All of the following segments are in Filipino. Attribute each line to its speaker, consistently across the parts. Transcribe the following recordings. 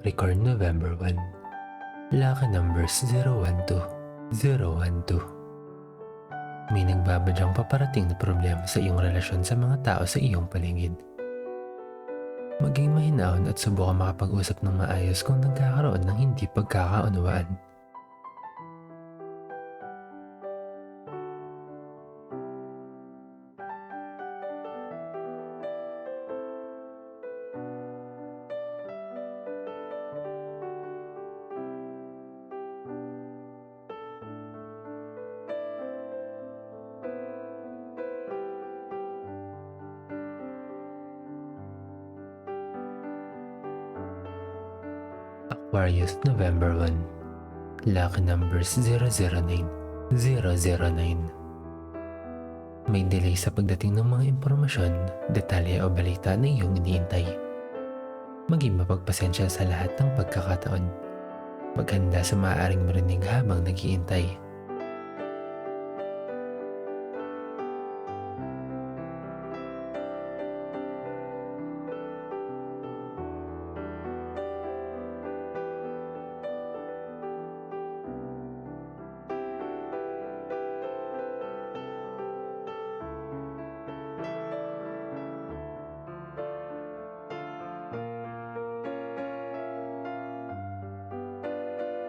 Speaker 1: Record November 1. Lucky numbers 012. May nagbabadyang paparating na problema sa iyong relasyon sa mga tao sa iyong paligid. Maging mahinahon at subukan makapag-usap ng maayos kung nagkakaroon ng hindi pagkakaunawaan. Aquarius November 1. Lucky numbers 009. May delay sa pagdating ng mga impormasyon, detalye o balita na iyong iniintay. Maging mapagpasensya sa lahat ng pagkakataon. Maghanda sa maaaring marinig habang nag-iintay.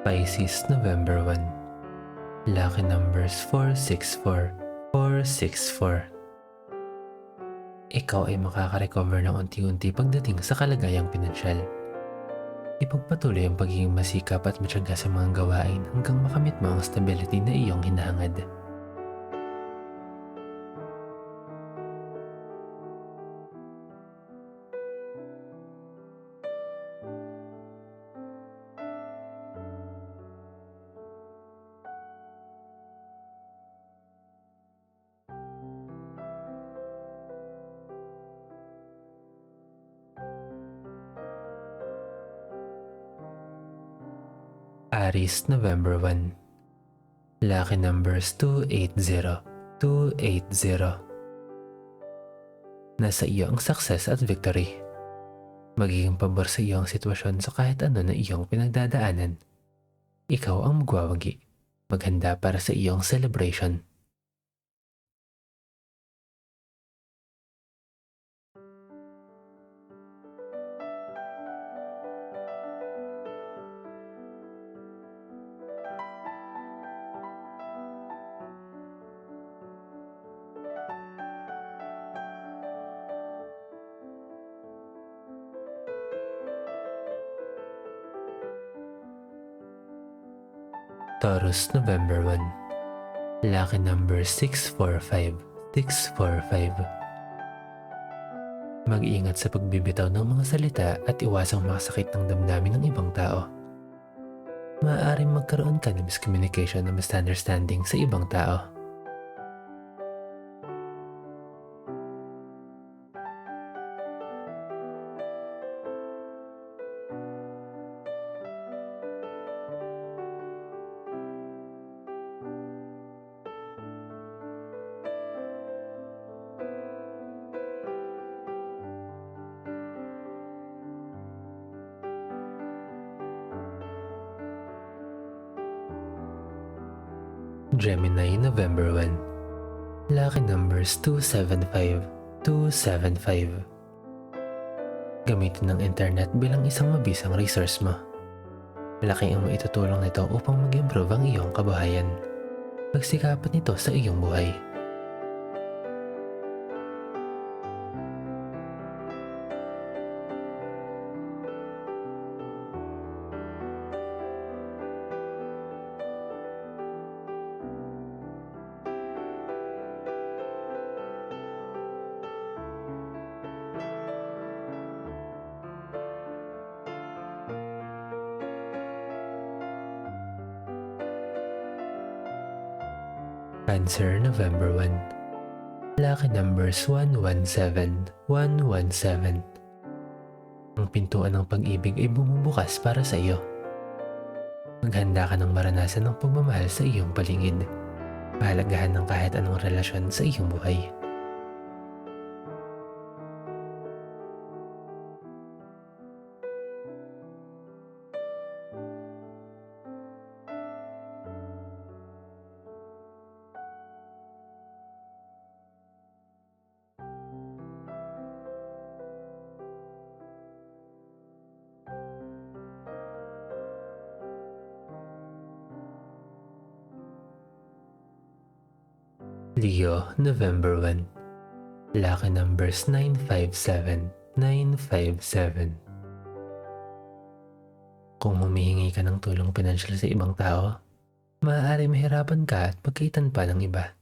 Speaker 1: Pisces November 1. Lucky numbers 464. Ikaw ay makaka-recover ng unti-unti pagdating sa kalagayang pinansyal. Ipagpatuloy ang pagiging masikap at matyaga sa mga gawain hanggang makamit mo ang stability na iyong hinahangad. Aries November 1. Lucky numbers 280. Nasa iyo ang success at victory. Magiging pabor sa iyo ang sitwasyon sa kahit ano na iyong pinagdadaanan. Ikaw ang magwawagi. Maghanda para sa iyong celebration. Taurus November 1. Lucky number 645. Mag-iingat sa pagbibitaw ng mga salita at iwasang makasakit ng damdamin ng ibang tao. Maaaring magkaroon ka ng miscommunication o misunderstanding sa ibang tao. Gemini November 1. Lucky numbers 275. Gamitin ng internet bilang isang mabisang resource mo. Malaki ang maitutulong nito upang mag-improve ang iyong kabuhayan. Pagsikapan nito sa iyong buhay. Cancer November 1. Lucky numbers 117. Ang pintuan ng pag-ibig ay bumubukas para sa iyo. Maghanda ka ng maranasan ng pagmamahal sa iyong paligid. Pahalagahan ng kahit anong relasyon sa iyong buhay. Leo, November 1. Lucky numbers 957, 957. Kung humihingi ka ng tulong pinansyal sa ibang tao, maaari mahirapan ka at pagkaitan pa ng iba.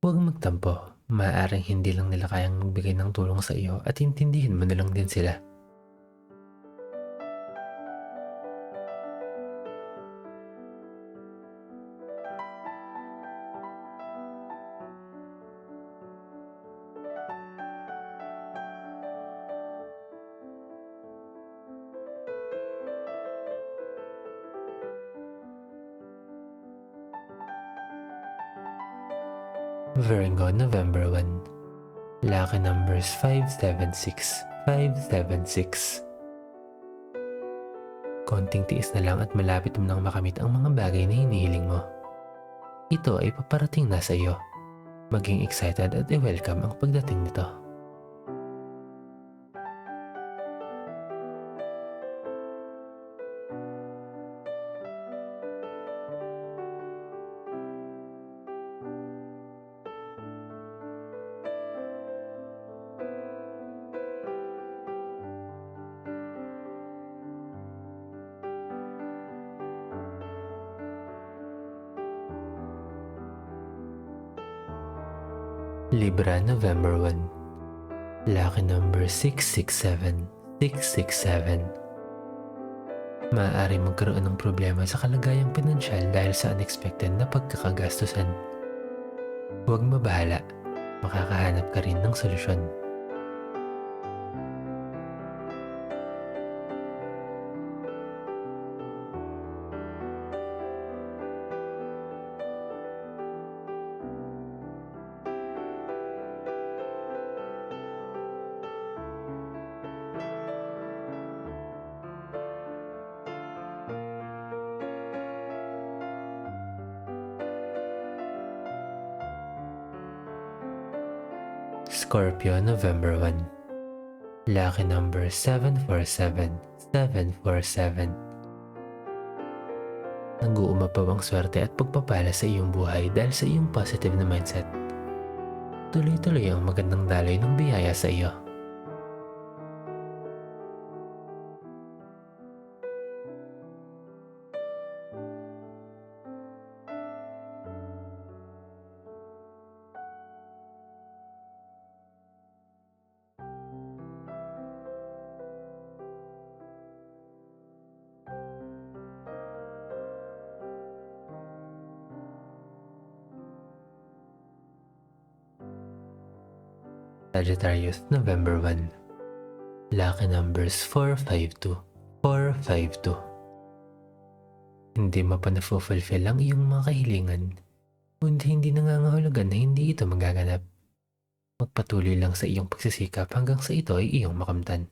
Speaker 1: Huwag magtampo, maaaring hindi lang nila kayang magbigay ng tulong sa iyo at intindihin mo na lang din sila. Virgo, November 1. Lucky numbers 576, 576. Konting tiis na lang at malapit mo nang makamit ang mga bagay na hinihiling mo. Ito ay paparating na sa iyo. Maging excited at i-welcome ang pagdating nito. Libra, November 1. Lucky number 667, 667. Maaari magkaroon ng problema sa kalagayang pinansyal dahil sa unexpected na pagkakagastusan. Huwag mabahala, makakahanap ka rin ng solusyon. Scorpio, November 1. Lucky number 747, 747. Nag-uumapaw ang swerte at pagpapala sa iyong buhay dahil sa iyong positive na mindset. Tuloy-tuloy ang magandang daloy ng biyaya sa iyo. Sagittarius, November 1. Lucky numbers 452, 452. Hindi mo pa na-fulfill ang iyong mga kahilingan, kundi hindi nangangahulugan na hindi ito magaganap. Magpatuloy lang sa iyong pagsisikap hanggang sa ito ay iyong makamtan.